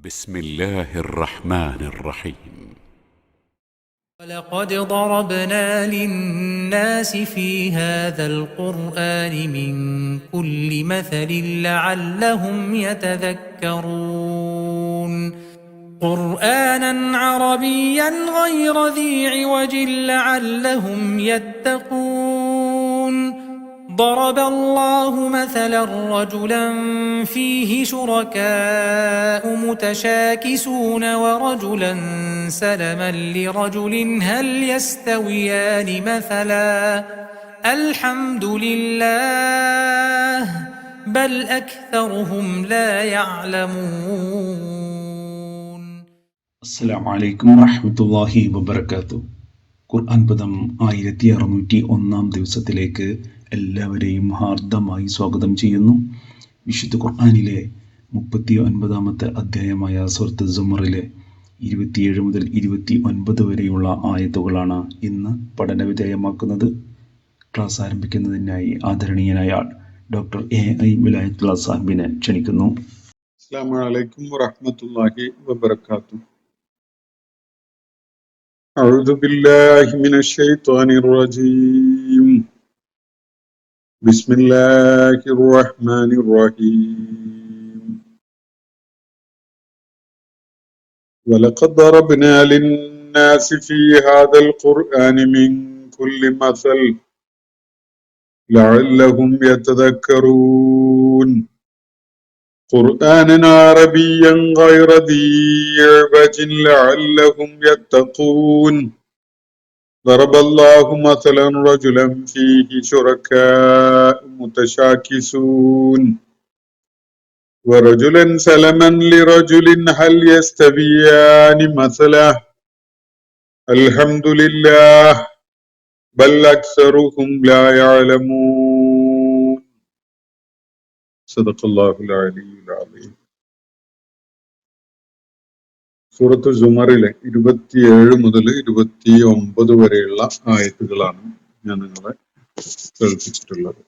بسم الله الرحمن الرحيم. ولقد ضربنا للناس في هذا القرآن من كل مثل لعلهم يتذكرون قرآنا عربيا غير ذي عوج لعلهم يتقون ضرب الله مثلا رجلا فيه شركاء متشاكسون ورجلا سلما لرجل هل يستويان مثلا الحمد لله بل أكثرهم لا يعلمون. السلام عليكم ورحمة الله وبركاته. ഖുർആൻ പദം 1601 ദിവസത്തിലേക്ക് എല്ലാവരെയും ഹാർദമായി സ്വാഗതം ചെയ്യുന്നു. വിശുദ്ധ ഖുർആനിലെ 39-ാമത്തെ അധ്യായമായ സൂറത്ത് സുമറിലെ 27 മുതൽ 29 വരെയുള്ള ആയത്തുകളാണ് ഇന്ന് പഠനവിധേയമാക്കുന്നത്. ക്ലാസ് ആരംഭിക്കുന്നതിനായി ആദരണീയനായ ഡോക്ടർ AI വിലായത്തുള്ള സാഹിബിനെ ക്ഷണിക്കുന്നു. അസ്സലാമു അലൈക്കും വറഹ്മത്തുള്ളാഹി വബറകാതുഹു. أعوذ بالله من الشيطان الرجيم. بسم الله الرحمن الرحيم. ولقد ضربنا للناس في هذا القرآن من كل مثل لعلهم يتذكرون قرآنا عربيا غير ذي عوج لعلهم يتقون ضرب الله مثلا رجلا فيه شركاء متشاكسون ورجلا سلما لرجل هل يستويان مثلا الحمد لله بل أكثرهم لا يعلمون صدق الله العلي العظيم. സൂറത്ത് സുമറിലെ 27 മുതൽ 29 വരെയുള്ള ആയത്തുകളാണ് ഞാൻ നിങ്ങളെ കേൾപ്പിച്ചിട്ടുള്ളത്.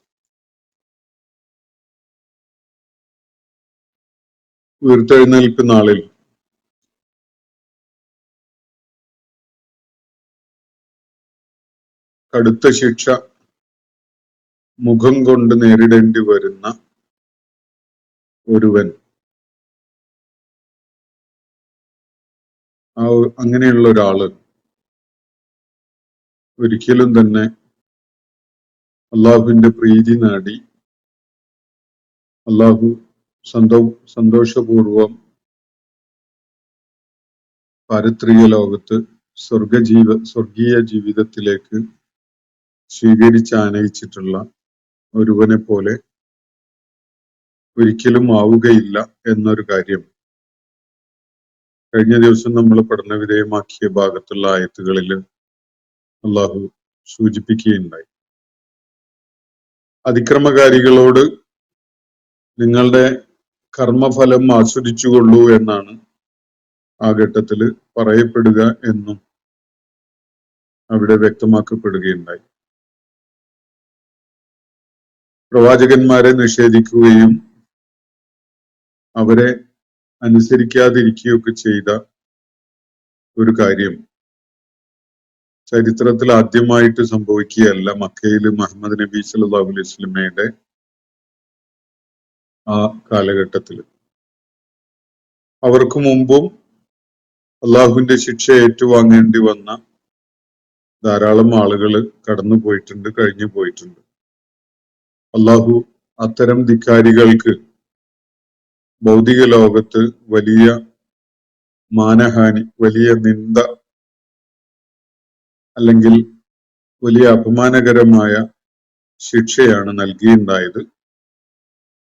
ഉയർത്തെഴുന്നേൽപ്പ് നാളിൽ കടുത്ത ശിക്ഷ മുഖം കൊണ്ട് നേരിടേണ്ടി വരുന്ന ഒരുവൻ അങ്ങനെയുള്ള ഒരാള് ഒരിക്കലും തന്നെ അള്ളാഹുവിന്റെ പ്രീതി നേടി അള്ളാഹു സന്തോഷപൂർവം പാരത്രിക ലോകത്ത് സ്വർഗീയ ജീവിതത്തിലേക്ക് സ്വീകരിച്ചാനയിച്ചിട്ടുള്ള ഒരുവനെ പോലെ ഒരിക്കലും ആവുകയില്ല എന്നൊരു കാര്യം കഴിഞ്ഞ ദിവസം നമ്മൾ പഠന വിധേയമാക്കിയ ഭാഗത്തുള്ള ആയത്തുകളിൽ അള്ളാഹു സൂചിപ്പിക്കുകയുണ്ടായി. അതിക്രമകാരികളോട് നിങ്ങളുടെ കർമ്മഫലം ആസ്വദിച്ചുകൊള്ളൂ എന്നാണ് ആ ഘട്ടത്തിൽ പറയപ്പെടുക എന്നും അവിടെ വ്യക്തമാക്കപ്പെടുകയുണ്ടായി. പ്രവാചകന്മാരെ നിഷേധിക്കുകയും അവരെ അനുസരിക്കാതിരിക്കുകയൊക്കെ ചെയ്ത ഒരു കാര്യം ചരിത്രത്തിൽ ആദ്യമായിട്ട് സംഭവിക്കുകയല്ല. മക്കയിൽ മുഹമ്മദ് നബി സല്ലല്ലാഹു അലൈഹി വസല്ലമയുടെ ആ കാലഘട്ടത്തിൽ അവർക്ക് മുമ്പും അള്ളാഹുവിന്റെ ശിക്ഷ ഏറ്റുവാങ്ങേണ്ടി വന്ന ധാരാളം ആളുകൾ കടന്നു പോയിട്ടുണ്ട്, കഴിഞ്ഞു പോയിട്ടുണ്ട്. അള്ളാഹു അത്തരം ധിക്കാരികൾക്ക് ഭൗതിക ലോകത്ത് വലിയ മാനഹാനി, വലിയ നിന്ദ അല്ലെങ്കിൽ വലിയ അപമാനകരമായ ശിക്ഷയാണ് നൽകിയിട്ടുണ്ടായത്.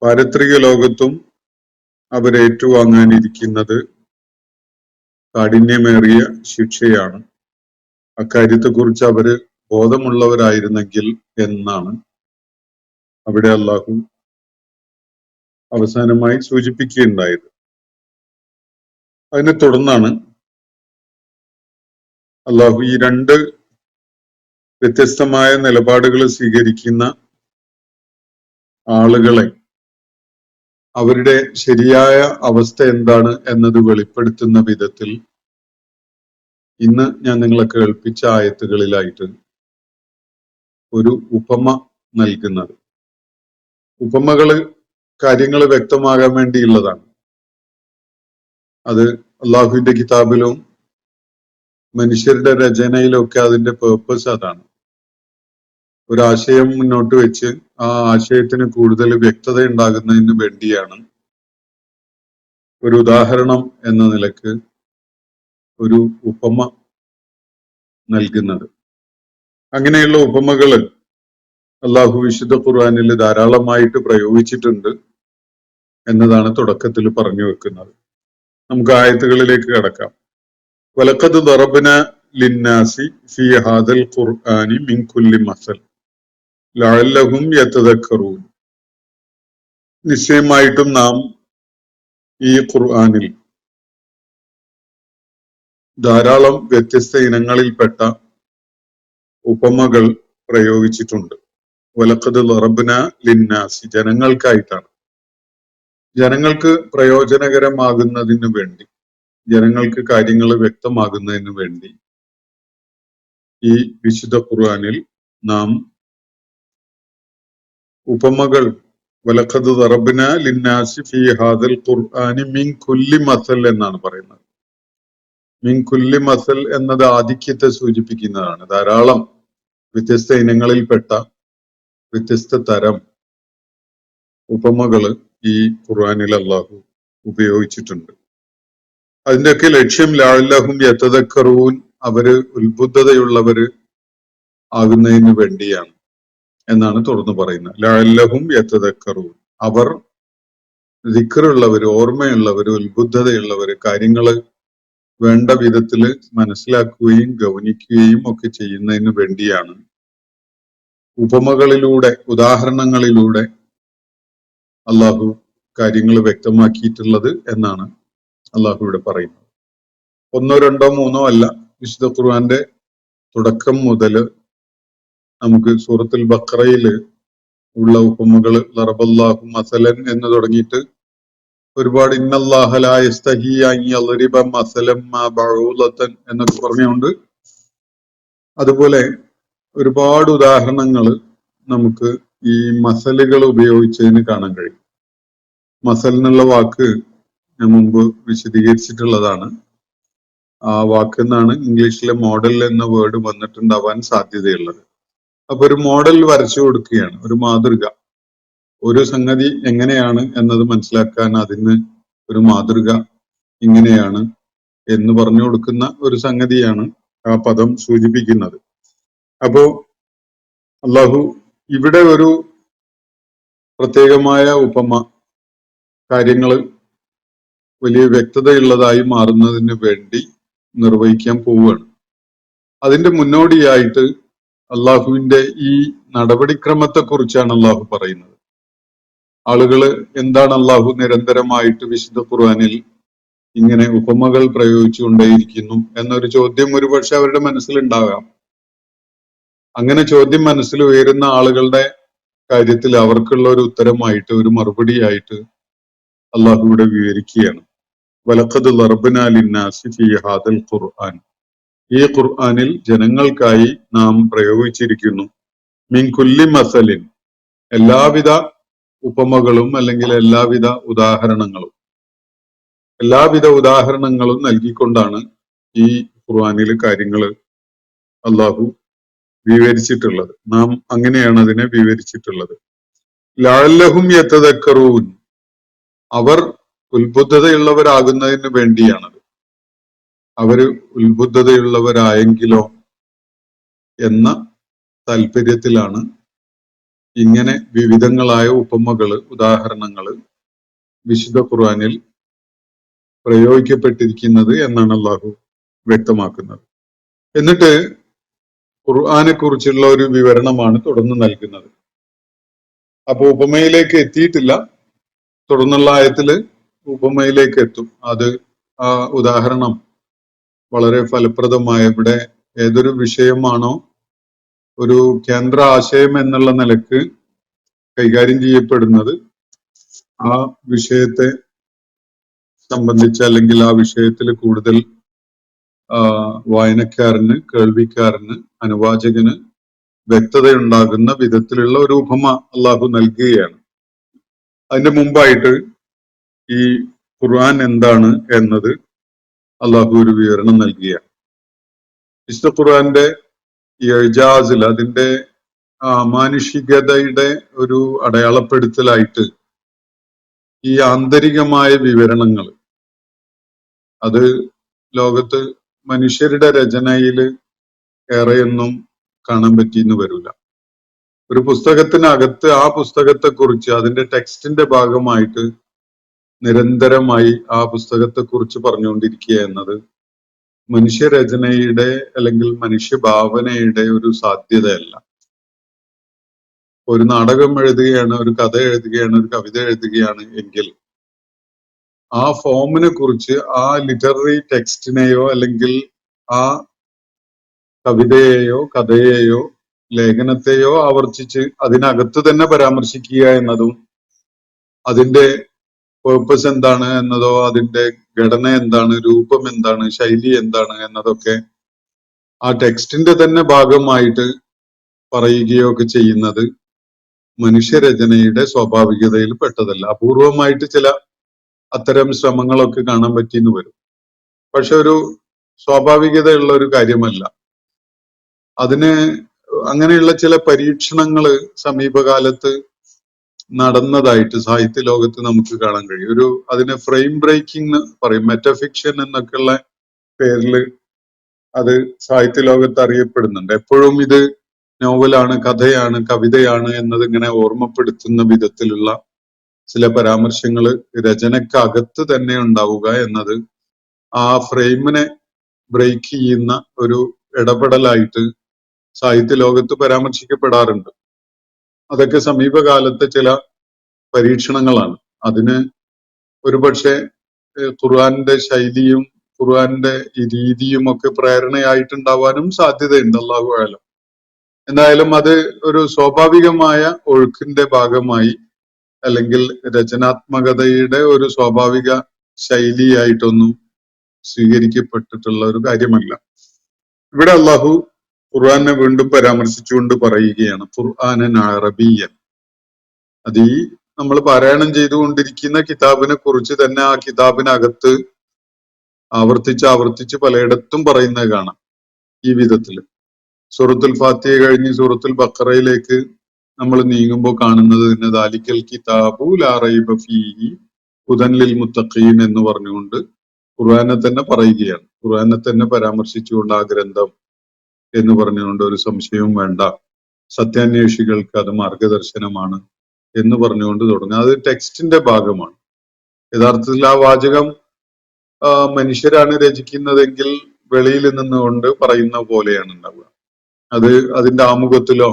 പാരത്രിക ലോകത്തും അവരേറ്റുവാങ്ങാനിരിക്കുന്നത് കാഠിന്യമേറിയ ശിക്ഷയാണ്. അക്കാര്യത്തെക്കുറിച്ച് അവര് ബോധമുള്ളവരായിരുന്നെങ്കിൽ എന്നാണ് അവിടെ അള്ളാഹു അവസാനമായി സൂചിപ്പിക്കുകയുണ്ടായത്. അതിനെ തുടർന്നാണ് അള്ളാഹു ഈ രണ്ട് വ്യത്യസ്തമായ നിലപാടുകൾ സ്വീകരിക്കുന്ന ആളുകളെ അവരുടെ ശരിയായ അവസ്ഥ എന്താണ് എന്നത് വെളിപ്പെടുത്തുന്ന വിധത്തിൽ ഇന്ന് ഞാൻ നിങ്ങളെ കേൾപ്പിച്ച ആയത്തുകളിലായിട്ട് ഒരു ഉപമ നൽകുന്നത്. ഉപമകള് കാര്യങ്ങൾ വ്യക്തമാകാൻ വേണ്ടിയുള്ളതാണ്. അത് അള്ളാഹുവിന്റെ കിതാബിലും മനുഷ്യരുടെ രചനയിലും ഒക്കെ അതിന്റെ പേർപ്പസ് അതാണ്. ഒരാശയം മുന്നോട്ട് വെച്ച് ആ ആശയത്തിന് കൂടുതൽ വ്യക്തത ഉണ്ടാകുന്നതിന് വേണ്ടിയാണ് ഒരു ഉദാഹരണം എന്ന നിലക്ക് ഒരു ഉപമ നൽകുന്നത്. അങ്ങനെയുള്ള ഉപമകള് അള്ളാഹു വിശുദ്ധ ഖുർആനിൽ ധാരാളമായിട്ട് പ്രയോഗിച്ചിട്ടുണ്ട് എന്നതാണ് തുടക്കത്തിൽ പറഞ്ഞു വെക്കുന്നത്. നമുക്ക് ആയത്തുകളിലേക്ക് കടക്കാം. വലഖദ് ദറബ്ന ലിന്നാസി ഫീ ഹാദൽ ഖുർആനി മിൻ കുല്ലി മസൽ ലഅല്ലഹും യതദക്കറൂൻ. നിശ്ചയമായിട്ടും നാം ഈ ഖുർആനിൽ ധാരാളം വ്യത്യസ്ത ഇനങ്ങളിൽപ്പെട്ട ഉപമകൾ പ്രയോഗിച്ചിട്ടുണ്ട്. വലഖദ് ദറബ്ന ലിന്നാസി, ജനങ്ങൾക്കായിട്ടാണ്. ജനങ്ങൾക്ക് പ്രയോജനകരമാകുന്നതിന് വേണ്ടി, ജനങ്ങൾക്ക് കാര്യങ്ങൾ വ്യക്തമാകുന്നതിന് വേണ്ടി ഈ വിശുദ്ധ ഖുർആനിൽ നാം ഉപമകൾ വലഖദ് ദറബ്ന ലിന്നാസി ഫീ ഹാദൽ ഖുർആനി മിൻ കുല്ലി മസൽ എന്നാണ് പറയുന്നത്. മിൻ കുല്ലി മസൽ എന്നത് ആധിക്യത്തെ സൂചിപ്പിക്കുന്നതാണ്. ധാരാളം വ്യത്യസ്ത ഇനങ്ങളിൽപ്പെട്ട വ്യത്യസ്ത തരം ഉപമകള് ഈ ഖുർആനിൽ അള്ളാഹു ഉപയോഗിച്ചിട്ടുണ്ട്. അതിന്റെയൊക്കെ ലക്ഷ്യം ലഅല്ലഹും യതദക്കറൂൻ, അവര് ഉത്ബുദ്ധതയുള്ളവര് ആകുന്നതിന് വേണ്ടിയാണ് എന്നാണ് തുറന്നു പറയുന്നത്. ലഅല്ലഹും യതദക്കറൂൻ, അവർ ദിക്റുള്ളവര്, ഓർമ്മയുള്ളവര്, ഉത്ബുദ്ധതയുള്ളവര്, കാര്യങ്ങള് വേണ്ട വിധത്തില് മനസ്സിലാക്കുകയും ഗൗനിക്കുകയും ഒക്കെ ചെയ്യുന്നതിന് വേണ്ടിയാണ് ഉപമകളിലൂടെ, ഉദാഹരണങ്ങളിലൂടെ അള്ളാഹു കാര്യങ്ങൾ വ്യക്തമാക്കിയിട്ടുള്ളത് എന്നാണ് അള്ളാഹു ഇവിടെ പറയുന്നത്. ഒന്നോ രണ്ടോ മൂന്നോ അല്ല, വിശുദ്ധ ഖുർആന്റെ തുടക്കം മുതൽ നമുക്ക് സൂറത്തുൽ ബഖറയില് ഉള്ള ഉപമകള് ലറബല്ലാഹു മസലൻ എന്ന് തുടങ്ങിയിട്ട് ഒരുപാട് ഇന്നല്ലാഹ ലാ യസ്തഹി അൻ യദ്രിബ മസലൻ മാ ബഊലതൻ എന്നൊക്കെ പറഞ്ഞുകൊണ്ട് അതുപോലെ ഒരുപാട് ഉദാഹരണങ്ങൾ നമുക്ക് ഈ മസലുകൾ ഉപയോഗിച്ചതിന് കാണാൻ കഴിയും. മസൽ എന്നുള്ള വാക്ക് ഞാൻ മുമ്പ് വിശദീകരിച്ചിട്ടുള്ളതാണ്. ആ വാക്ക് എന്നാണ് ഇംഗ്ലീഷിലെ മോഡൽ എന്ന വേർഡ് വന്നിട്ടുണ്ടാവാൻ സാധ്യതയുള്ളത്. അപ്പൊ ഒരു മോഡൽ വരച്ചു കൊടുക്കുകയാണ്, ഒരു മാതൃക. ഒരു സംഗതി എങ്ങനെയാണ് എന്നത് മനസ്സിലാക്കാൻ അതിന് ഒരു മാതൃക ഇങ്ങനെയാണ് എന്ന് പറഞ്ഞു കൊടുക്കുന്ന ഒരു സംഗതിയാണ് ആ പദം സൂചിപ്പിക്കുന്നത്. അപ്പോ അള്ളാഹു ഇവിടെ ഒരു പ്രത്യേകമായ ഉപമ കാര്യങ്ങള് വലിയ വ്യക്തതയുള്ളതായി മാറുന്നതിന് വേണ്ടി നിർവഹിക്കാൻ പോവുകയാണ്. അതിന്റെ മുന്നോടിയായിട്ട് അള്ളാഹുവിന്റെ ഈ നടപടിക്രമത്തെ കുറിച്ചാണ് അള്ളാഹു പറയുന്നത്. ആളുകള് എന്താണ് അള്ളാഹു നിരന്തരമായിട്ട് വിശുദ്ധ ഖുർആനിൽ ഇങ്ങനെ ഉപമകൾ പ്രയോഗിച്ചുകൊണ്ടേയിരിക്കുന്നു എന്നൊരു ചോദ്യം ഒരുപക്ഷെ അവരുടെ മനസ്സിലുണ്ടാകാം. അങ്ങനെ ചോദ്യം മനസ്സിൽ ഉയരുന്ന ആളുകളുടെ കാര്യത്തിൽ അവർക്കുള്ള ഒരു ഉത്തരമായിട്ട്, ഒരു മറുപടിയായിട്ട് അള്ളാഹു ഇവിടെ വിവരിക്കുകയാണ്. വലഖദ് ദറബ്ന ലിന്നാസി ഫീ ഹാദൽ ഖുർആൻ, ഈ ഖുർആനിൽ ജനങ്ങൾക്കായി നാം പ്രയോഗിച്ചിരിക്കുന്നു മിൻ കുല്ലി മസലിൻ, എല്ലാവിധ ഉപമകളും അല്ലെങ്കിൽ എല്ലാവിധ ഉദാഹരണങ്ങളും നൽകിക്കൊണ്ടാണ് ഈ ഖുർആനിൽ കാര്യങ്ങൾ അള്ളാഹു വിവരിച്ചിട്ടുള്ളത്. നാം അങ്ങനെയാണ് അതിനെ വിവരിച്ചിട്ടുള്ളത്. ലഅല്ലഹും യതദക്കറൂൻ, അവർ ഉത്ബുദ്ധതയുള്ളവരാകുന്നതിന് വേണ്ടിയാണത്. അവര് ഉത്ബുദ്ധതയുള്ളവരായെങ്കിലോ എന്ന താല്പര്യത്തിലാണ് ഇങ്ങനെ വിവിധങ്ങളായ ഉപമകള്, ഉദാഹരണങ്ങള് വിശുദ്ധ ഖുർആനിൽ പ്രയോഗിക്കപ്പെട്ടിരിക്കുന്നത് എന്നാണ് അള്ളാഹു വ്യക്തമാക്കുന്നത്. എന്നിട്ട് ഖുർആനെ കുറിച്ചുള്ള ഒരു വിവരണമാണ് തുടർന്ന് നൽകുന്നത്. അപ്പൊ ഉപമയിലേക്ക് എത്തിയിട്ടില്ല, തുടർന്നുള്ള ആയത്തില് ഉപമയിലേക്ക് എത്തും. അത് ആ ഉദാഹരണം വളരെ ഫലപ്രദമായ, ഇവിടെ ഏതൊരു വിഷയമാണോ ഒരു കേന്ദ്ര ആശയം എന്നുള്ള നിലക്ക് കൈകാര്യം ചെയ്യപ്പെടുന്നത് ആ വിഷയത്തെ സംബന്ധിച്ച് അല്ലെങ്കിൽ ആ വിഷയത്തിൽ കൂടുതൽ വായനക്കാരന്, കേൾവിക്കാരന്, അനുവാചകന് വ്യക്തതയുണ്ടാകുന്ന വിധത്തിലുള്ള ഒരു ഉപമ അള്ളാഹു നൽകുകയാണ്. അതിന്റെ മുമ്പായിട്ട് ഈ ഖുർആൻ എന്താണ് എന്നത് അള്ളാഹു ഒരു വിവരണം നൽകുകയാണ്. വിശുദ്ധ ഖുർആന്റെ ഈ എജാസിൽ അതിന്റെ അമാനുഷികതയുടെ ഒരു അടയാളപ്പെടുത്തലായിട്ട് ഈ ആന്തരികമായ വിവരണങ്ങൾ, അത് ലോകത്ത് മനുഷ്യരുടെ രചനയിൽ ഏറെയൊന്നും കാണാൻ പറ്റിയെന്ന് വരില്ല. ഒരു പുസ്തകത്തിനകത്ത് ആ പുസ്തകത്തെ കുറിച്ച് അതിന്റെ ടെക്സ്റ്റിന്റെ ഭാഗമായിട്ട് നിരന്തരമായി ആ പുസ്തകത്തെ കുറിച്ച് പറഞ്ഞുകൊണ്ടിരിക്കുക എന്നത് മനുഷ്യരചനയുടെ അല്ലെങ്കിൽ മനുഷ്യഭാവനയുടെ ഒരു സാധ്യതയല്ല. ഒരു നാടകം എഴുതുകയാണ്, ഒരു കഥ എഴുതുകയാണ്, ഒരു കവിത എഴുതുകയാണ് എങ്കിൽ ആ ഫോമിനെ കുറിച്ച്, ആ ലിറ്റററി ടെക്സ്റ്റിനെയോ അല്ലെങ്കിൽ ആ കവിതയെയോ കഥയെയോ ലേഖനത്തെയോ ആവർത്തിച്ച് അതിനകത്ത് തന്നെ പരാമർശിക്കുക എന്നതും അതിന്റെ പേർപ്പസ് എന്താണ് എന്നതോ അതിന്റെ ഘടന എന്താണ്, രൂപം എന്താണ്, ശൈലി എന്താണ് എന്നതൊക്കെ ആ ടെക്സ്റ്റിന്റെ തന്നെ ഭാഗമായിട്ട് പറയുകയോ ഒക്കെ ചെയ്യുന്നത് മനുഷ്യരചനയുടെ സ്വാഭാവികതയിൽ പെട്ടതല്ല. അപൂർവമായിട്ട് ചില അത്തരം ശ്രമങ്ങളൊക്കെ കാണാൻ പറ്റിയെന്ന് വരും. പക്ഷെ ഒരു സ്വാഭാവികതയുള്ള ഒരു കാര്യമല്ല. അതിന് അങ്ങനെയുള്ള ചില പരീക്ഷണങ്ങൾ സമീപകാലത്ത് നടന്നതായിട്ട് സാഹിത്യ ലോകത്ത് നമുക്ക് കാണാൻ കഴിയും. അതിന് ഫ്രെയിം ബ്രേക്കിംഗ് എന്ന് പറയും, മെറ്റഫിക്ഷൻ എന്നൊക്കെയുള്ള പേരിൽ അത് സാഹിത്യ ലോകത്ത് അറിയപ്പെടുന്നുണ്ട്. എപ്പോഴും ഇത് നോവലാണ്, കഥയാണ്, കവിതയാണ് എന്നത് ഇങ്ങനെ ഓർമ്മപ്പെടുത്തുന്ന വിധത്തിലുള്ള ചില പരാമർശങ്ങൾ രചനക്കകത്ത് തന്നെ ഉണ്ടാവുക എന്നത് ആ ഫ്രെയിമിനെ ബ്രേക്ക് ചെയ്യുന്ന ഒരു ഇടപെടലായിട്ട് സാഹിത്യ ലോകത്ത് പരാമർശിക്കപ്പെടാറുണ്ട്. അതൊക്കെ സമീപകാലത്തെ ചില പരീക്ഷണങ്ങളാണ്. അതിന് ഒരുപക്ഷെ ഖുർആന്റെ ശൈലിയും ഖുർആന്റെ ഈ രീതിയും ഒക്കെ പ്രേരണയായിട്ടുണ്ടാവാനും സാധ്യതയുണ്ട്, അല്ലാഹു അഅലം. എന്തായാലും അത് ഒരു സ്വാഭാവികമായ ഒഴുക്കിന്റെ ഭാഗമായി അല്ലെങ്കിൽ രചനാത്മകതയുടെ ഒരു സ്വാഭാവിക ശൈലിയായിട്ടൊന്നും സ്വീകരിക്കപ്പെട്ടിട്ടുള്ള ഒരു കാര്യമല്ല. ഇവിടെ അള്ളാഹു ഖുർആനെ വീണ്ടും പരാമർശിച്ചുകൊണ്ട് പറയുകയാണ്, ഖുർആനൻ അറബിയൻ. അത് ഈ നമ്മൾ പാരായണം ചെയ്തുകൊണ്ടിരിക്കുന്ന കിതാബിനെ കുറിച്ച് തന്നെ ആ കിതാബിനകത്ത് ആവർത്തിച്ച് പലയിടത്തും പറയുന്നത് കാണാം. ഈ വിധത്തില് സൂറത്തുൽ ഫാത്തിഹ കഴിഞ്ഞ് സൂറത്തുൽ ബഖറയിലേക്ക് നമ്മൾ നീങ്ങുമ്പോൾ കാണുന്നത് തന്നെ ദാലിക്കൽ കിതാബു ലാ റൈബ ഫീഹി ഹുദൻ ലിൽ മുത്തഖീൻ എന്ന് പറഞ്ഞുകൊണ്ട് ഖുർആനെ തന്നെ പറയുകയാണ്. ഖുർആനെ തന്നെ പരാമർശിച്ചുകൊണ്ട് ആ ഗ്രന്ഥം എന്ന് പറഞ്ഞുകൊണ്ട് ഒരു സംശയവും വേണ്ട, സത്യാന്വേഷികൾക്ക് അത് മാർഗദർശനമാണ് എന്ന് പറഞ്ഞുകൊണ്ട് തുടങ്ങുക. അത് ടെക്സ്റ്റിന്റെ ഭാഗമാണ്. യഥാർത്ഥത്തിൽ ആ വാചകം മനുഷ്യരാണ് രചിക്കുന്നതെങ്കിൽ വെളിയിൽ നിന്നുകൊണ്ട് പറയുന്ന പോലെയാണ് ഉണ്ടാവുക. അത് അതിന്റെ ആമുഖത്തിലോ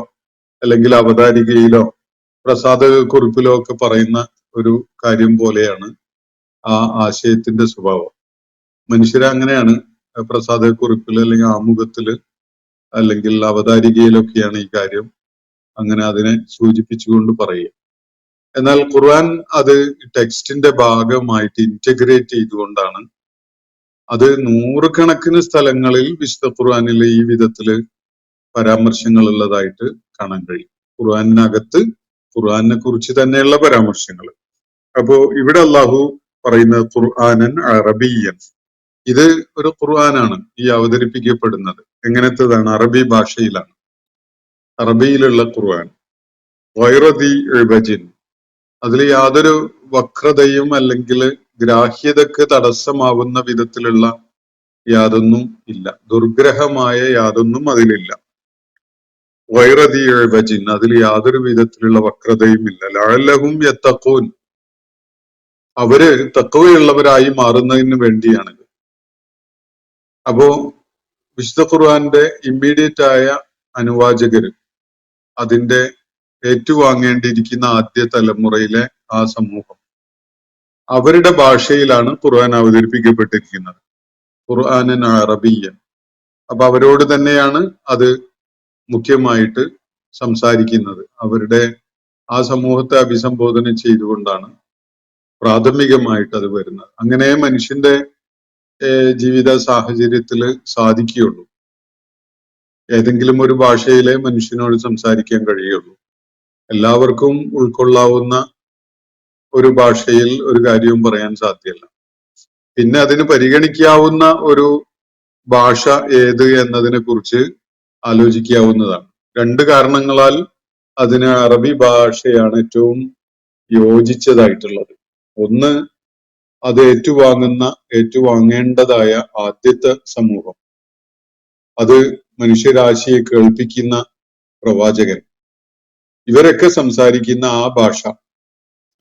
അല്ലെങ്കിൽ അവതാരികയിലോ പ്രസാദക കുറിപ്പിലോ ഒക്കെ പറയുന്ന ഒരു കാര്യം പോലെയാണ് ആ ആശയത്തിന്റെ സ്വഭാവം. മനുഷ്യരെ അങ്ങനെയാണ് പ്രസാദക കുറിപ്പിൽ അല്ലെങ്കിൽ ആമുഖത്തില് അല്ലെങ്കിൽ അവതാരികയിലൊക്കെയാണ് ഈ കാര്യം അങ്ങനെ അതിനെ സൂചിപ്പിച്ചുകൊണ്ട് പറയുക. എന്നാൽ ഖുർആൻ അത് ടെക്സ്റ്റിന്റെ ഭാഗമായിട്ട് ഇന്റഗ്രേറ്റ് ചെയ്തുകൊണ്ടാണ് അത് നൂറുകണക്കിന് സ്ഥലങ്ങളിൽ വിശുദ്ധ ഖുർആനിലെ ഈ വിധത്തില് പരാമർശങ്ങൾ ഉള്ളതായിട്ട് കാണാൻ കഴിയും. ഖുർആനിനകത്ത് ഖുർആനെ കുറിച്ച് തന്നെയുള്ള പരാമർശങ്ങൾ. അപ്പോ ഇവിടെ അള്ളാഹു പറയുന്നത് ഖുർആനൻ അറബിയൻ. ഇത് ഒരു ഖുർആനാണ് ഈ അവതരിപ്പിക്കപ്പെടുന്നത്. എങ്ങനത്തേതാണ്? അറബി ഭാഷയിലാണ്, അറബിയിലുള്ള ഖുർആൻ. ഗൈറദി ഇബജിൻ, അതിൽ യാതൊരു വക്രതയും അല്ലെങ്കിൽ ഗ്രാഹ്യതക്ക് തടസ്സമാവുന്ന വിധത്തിലുള്ള യാതൊന്നും ഇല്ല, ദുർഗ്രഹമായ യാതൊന്നും അതിലില്ല. ഗൈറദി ഇബജിൻ, അതിൽ യാതൊരു വിധത്തിലുള്ള വക്രതയും ഇല്ല. ലഅല്ലഹും യത്തഖൂൻ, അവര് തഖ്വയുള്ളവരായി മാറുന്നതിന് വേണ്ടിയാണിത്. അപ്പോ വിശുദ്ധ ഖുർആന്റെ ഇമ്മീഡിയറ്റ് ആയ അനുവാചകര്, അതിന്റെ ഏറ്റുവാങ്ങേണ്ടിയിരിക്കുന്ന ആദ്യ തലമുറയിലെ ആ സമൂഹം, അവരുടെ ഭാഷയിലാണ് ഖുർആൻ അവതരിപ്പിക്കപ്പെട്ടിരിക്കുന്നത്, ഖുർആനൻ അറബിയൻ. അപ്പൊ അവരോട് തന്നെയാണ് അത് മുഖ്യമായിട്ട് സംസാരിക്കുന്നത്. അവരുടെ ആ സമൂഹത്തെ അഭിസംബോധന ചെയ്തുകൊണ്ടാണ് പ്രാഥമികമായിട്ട് അത് വരുന്നത്. അങ്ങനെ മനുഷ്യന്റെ ജീവിത സാഹചര്യത്തിൽ സാധിക്കുകയുള്ളൂ. ഏതെങ്കിലും ഒരു ഭാഷയിലെ മനുഷ്യനോട് സംസാരിക്കാൻ കഴിയുള്ളൂ. എല്ലാവർക്കും ഉൾക്കൊള്ളാവുന്ന ഒരു ഭാഷയിൽ ഒരു കാര്യവും പറയാൻ സാധ്യമല്ല. പിന്നെ അതിന് പരിഗണിക്കാവുന്ന ഒരു ഭാഷ ഏത് എന്നതിനെ കുറിച്ച് ആലോചിക്കാവുന്നതാണ്. രണ്ട് കാരണങ്ങളാൽ അതിന് അറബി ഭാഷയാണ് ഏറ്റവും യോജിച്ചതായിട്ടുള്ളത്. ഒന്ന്, അത് ഏറ്റുവാങ്ങേണ്ടതായ ആദ്യത്തെ സമൂഹം, അത് മനുഷ്യരാശിയെ കേൾപ്പിക്കുന്ന പ്രവാചകൻ, ഇവരൊക്കെ സംസാരിക്കുന്ന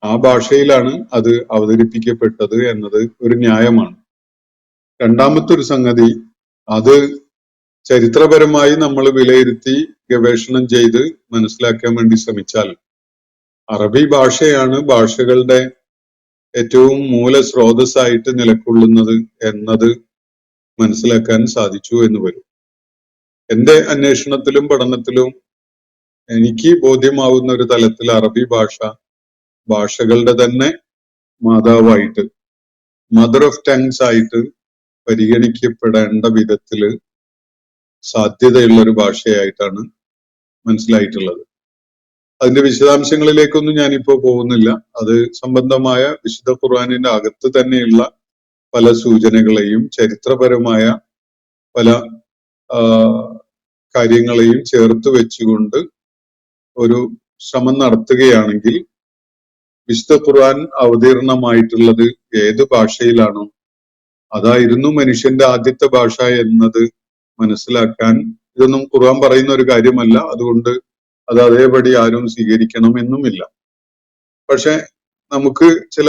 ആ ഭാഷയിലാണ് അത് അവതരിപ്പിക്കപ്പെട്ടത് എന്നത് ഒരു ന്യായമാണ്. രണ്ടാമത്തെ ഒരു സംഗതി, അത് ചരിത്രപരമായി നമ്മൾ വിലയിരുത്തി ഗവേഷണം ചെയ്ത് മനസ്സിലാക്കാൻ വേണ്ടി ശ്രമിച്ചാൽ അറബി ഭാഷയാണ് ഭാഷകളുടെ ഏറ്റവും മൂലസ്രോതസ്സായിട്ട് നിലകൊള്ളുന്നത് എന്നത് മനസ്സിലാക്കാൻ സാധിച്ചു എന്ന് വരും. എന്റെ അന്വേഷണത്തിലും പഠനത്തിലും എനിക്ക് ബോധ്യമാവുന്ന ഒരു തലത്തിൽ അറബി ഭാഷകളുടെ തന്നെ മാതാവായിട്ട്, മദർ ഓഫ് ടങ്സ് ആയിട്ട് പരിഗണിക്കപ്പെടേണ്ട വിധത്തില് സാധ്യതയുള്ള ഒരു ഭാഷയായിട്ടാണ് മനസ്സിലായിട്ടുള്ളത്. അതിന്റെ വിശദാംശങ്ങളിലേക്കൊന്നും ഞാനിപ്പോ പോകുന്നില്ല. അത് സംബന്ധമായ വിശുദ്ധ ഖുർആനിന്റെ അകത്ത് തന്നെയുള്ള പല സൂചനകളെയും ചരിത്രപരമായ പല കാര്യങ്ങളെയും ചേർത്ത് വെച്ചുകൊണ്ട് ഒരു ശ്രമം നടത്തുകയാണെങ്കിൽ വിശുദ്ധ ഖുർആൻ അവതീർണമായിട്ടുള്ളത് ഏത് ഭാഷയിലാണോ അതായിരുന്നു മനുഷ്യന്റെ ആദ്യത്തെ ഭാഷ എന്നത് മനസ്സിലാക്കാൻ, ഇതൊന്നും ഖുർആൻ പറയുന്ന ഒരു കാര്യമല്ല, അതുകൊണ്ട് അത് അതേപടി ആരും സ്വീകരിക്കണം എന്നുമില്ല. പക്ഷെ നമുക്ക് ചില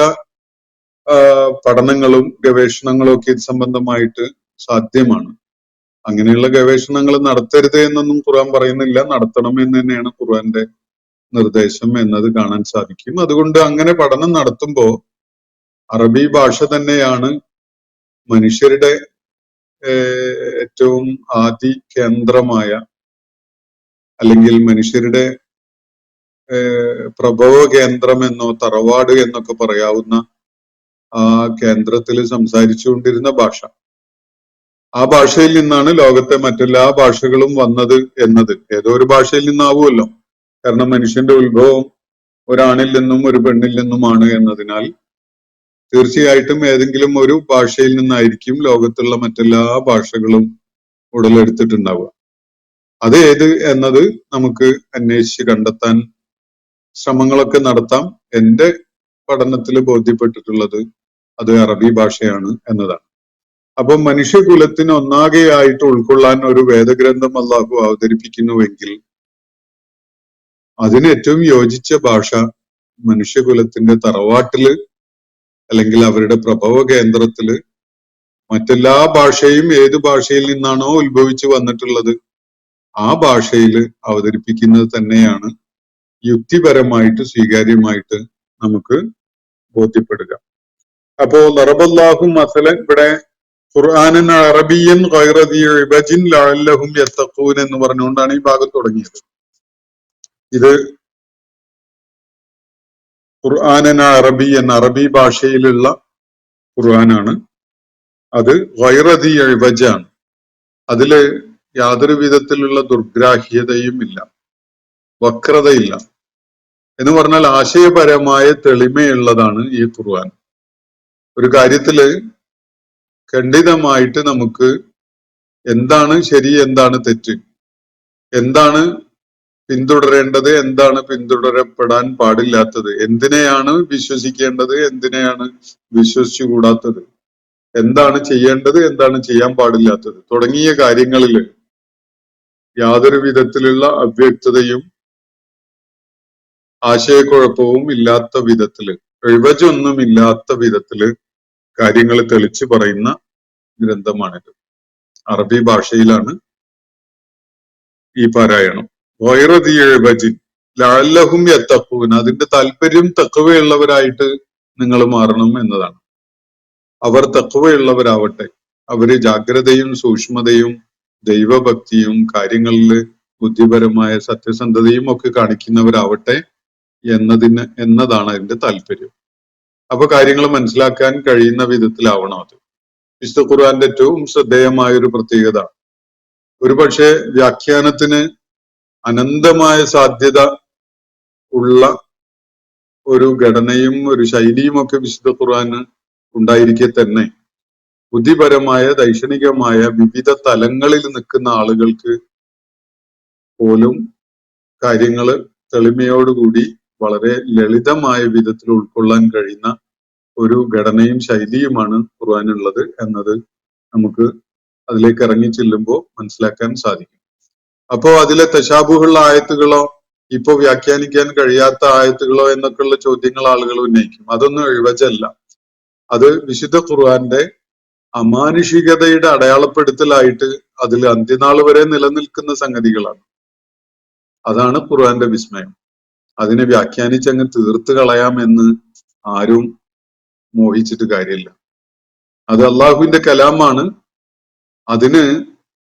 പഠനങ്ങളും ഗവേഷണങ്ങളും ഒക്കെ ഇത് സംബന്ധമായിട്ട് സാധ്യമാണ്. അങ്ങനെയുള്ള ഗവേഷണങ്ങൾ നടത്തരുത് എന്നൊന്നും ഖുർആൻ പറയുന്നില്ല, നടത്തണം എന്ന് തന്നെയാണ് ഖുർആന്റെ നിർദ്ദേശം എന്നത് കാണാൻ സാധിക്കും. അതുകൊണ്ട് അങ്ങനെ പഠനം നടത്തുമ്പോൾ അറബി ഭാഷ തന്നെയാണ് മനുഷ്യരുടെ ഏറ്റവും ആദി കേന്ദ്രമായ, അല്ലെങ്കിൽ മനുഷ്യരുടെ പ്രഭവ കേന്ദ്രം എന്നോ തറവാട് എന്നൊക്കെ പറയാവുന്ന ആ കേന്ദ്രത്തിൽ സംസാരിച്ചുകൊണ്ടിരുന്ന ഭാഷ. ആ ഭാഷയിൽ നിന്നാണ് ലോകത്തെ മറ്റെല്ലാ ഭാഷകളും വന്നത് എന്നത് ഏതോ ഒരു ഭാഷയിൽ നിന്നാവുമല്ലോ. കാരണം മനുഷ്യന്റെ ഉത്ഭവം ഒരാണിൽ നിന്നും ഒരു പെണ്ണിൽ നിന്നുമാണ് എന്നതിനാൽ തീർച്ചയായിട്ടും ഏതെങ്കിലും ഒരു ഭാഷയിൽ നിന്നായിരിക്കും ലോകത്തുള്ള മറ്റെല്ലാ ഭാഷകളും ഉടലെടുത്തിട്ടുണ്ടാവുക. അത് ഏത് എന്നത് നമുക്ക് അന്വേഷിച്ച് കണ്ടെത്താൻ ശ്രമങ്ങളൊക്കെ നടത്താം. എന്റെ പഠനത്തിൽ ബോധ്യപ്പെട്ടിട്ടുള്ളത് അത് അറബി ഭാഷയാണ് എന്നതാണ്. അപ്പം മനുഷ്യകുലത്തിന് ഒന്നാകെയായിട്ട് ഉൾക്കൊള്ളാൻ ഒരു വേദഗ്രന്ഥം അല്ലാഹു അവതരിപ്പിക്കുന്നുവെങ്കിൽ അതിന് ഏറ്റവും യോജിച്ച ഭാഷ മനുഷ്യകുലത്തിന്റെ തറവാട്ടില് അല്ലെങ്കിൽ അവരുടെ പ്രഭവ കേന്ദ്രത്തില് മറ്റെല്ലാ ഭാഷയും ഏത് ഭാഷയിൽ നിന്നാണോ ഉത്ഭവിച്ചു വന്നിട്ടുള്ളത് ആ ഭാഷയിൽ അവതരിപ്പിക്കുന്നത് തന്നെയാണ് യുക്തിപരമായിട്ട് സ്വീകാര്യമായിട്ട് നമുക്ക് ബോധ്യപ്പെടുക. അപ്പോ ദറബല്ലാഹു മസലൻ, ഇവിടെ ഖുർആനൻ അറബിയൻ ഗൈറ ദീ ഇബജിൻ ലഅല്ലഹും യത്തഖൂൻ എന്ന് പറഞ്ഞുകൊണ്ടാണ് ഈ ഭാഗം തുടങ്ങിയത്. ഇത് ഖുർആനൻ അറബിയൻ, അറബി ഭാഷയിലുള്ള ഖുർആനാണ്. അത് ഗൈറ ദീ ഇബജാണ്. അതില് യാതൊരു വിധത്തിലുള്ള ദുർഗ്രാഹ്യതയും ഇല്ല, വക്രതയില്ല. എന്ന് പറഞ്ഞാൽ ആശയപരമായ തെളിമയുള്ളതാണ് ഈ ഖുർആൻ. ഒരു കാര്യത്തില് ഖണ്ഡിതമായിട്ട് നമുക്ക് എന്താണ് ശരി, എന്താണ് തെറ്റ്, എന്താണ് പിന്തുടരേണ്ടത്, എന്താണ് പിന്തുടരപ്പെടാൻ പാടില്ലാത്തത്, എന്തിനെയാണ് വിശ്വസിക്കേണ്ടത്, എന്തിനെയാണ് വിശ്വസിച്ചുകൂടാത്തത്, എന്താണ് ചെയ്യേണ്ടത്, എന്താണ് ചെയ്യാൻ പാടില്ലാത്തത് തുടങ്ങിയ കാര്യങ്ങളിൽ യാതൊരു വിധത്തിലുള്ള അവ്യക്തതയും ആശയക്കുഴപ്പവും ഇല്ലാത്ത വിധത്തില്, ഇല്ലാത്ത വിധത്തില് കാര്യങ്ങൾ തെളിച്ചു പറയുന്ന ഗ്രന്ഥമാണിത്. അറബി ഭാഷയിലാണ് ഈ പാരായണം. ലഅല്ലഹും യത്തഖൂൻ, അതിന്റെ താല്പര്യം തഖ്വയുള്ളവരായിട്ട് നിങ്ങൾ മാറണം എന്നതാണ്. അവർ തഖ്വയുള്ളവരാവട്ടെ, അവര് ജാഗ്രതയും സൂക്ഷ്മതയും ദൈവഭക്തിയും കാര്യങ്ങളിൽ ബുദ്ധിപരമായ സത്യസന്ധതയും ഒക്കെ കാണിക്കുന്നവരാവട്ടെ എന്നതാണ് അതിന്റെ താല്പര്യം. അപ്പൊ കാര്യങ്ങൾ മനസ്സിലാക്കാൻ കഴിയുന്ന വിധത്തിലാവണം അത്. വിശുദ്ധ ഖുർആന്റെ ഏറ്റവും ശ്രദ്ധേയമായ ഒരു പ്രത്യേകത, ഒരുപക്ഷെ വ്യാഖ്യാനത്തിന് അനന്തമായ സാധ്യത ഉള്ള ഒരു ഘടനയും ഒരു ശൈലിയും ഒക്കെ വിശുദ്ധ ഖുർആന് ഉണ്ടായിരിക്കെ തന്നെ ബുദ്ധിപരമായ ദൈക്ഷണികമായ വിവിധ തലങ്ങളിൽ നിൽക്കുന്ന ആളുകൾക്ക് പോലും കാര്യങ്ങള് തെളിമയോടുകൂടി വളരെ ലളിതമായ വിധത്തിൽ ഉൾക്കൊള്ളാൻ കഴിയുന്ന ഒരു ഘടനയും ശൈലിയുമാണ് ഖുർആനുള്ളത് എന്നത് നമുക്ക് അതിലേക്ക് ഇറങ്ങി ചെല്ലുമ്പോൾ മനസ്സിലാക്കാൻ സാധിക്കും. അപ്പോ അതിലെ തശാബുഹുള്ള ആയത്തുകളോ ഇപ്പോ വ്യാഖ്യാനിക്കാൻ കഴിയാത്ത ആയത്തുകളോ എന്നൊക്കെയുള്ള ചോദ്യങ്ങൾ ആളുകൾ ഉന്നയിക്കും. അതൊന്നും എഴുവച്ചല്ല. അത് വിശുദ്ധ ഖുർആന്റെ അമാനുഷികതയുടെ അടയാളപ്പെടുത്തലായിട്ട് അതിൽ അന്ത്യനാൾ വരെ നിലനിൽക്കുന്ന സംഗതികളാണ്. അതാണ് ഖുർആന്റെ വിസ്മയം. അതിനെ വ്യാഖ്യാനിച്ചങ്ങ് തീർത്ത് കളയാമെന്ന് ആരും മോഹിച്ചിട്ട് കാര്യമില്ല. അത് അള്ളാഹുവിന്റെ കലാമാണ്. അതിന്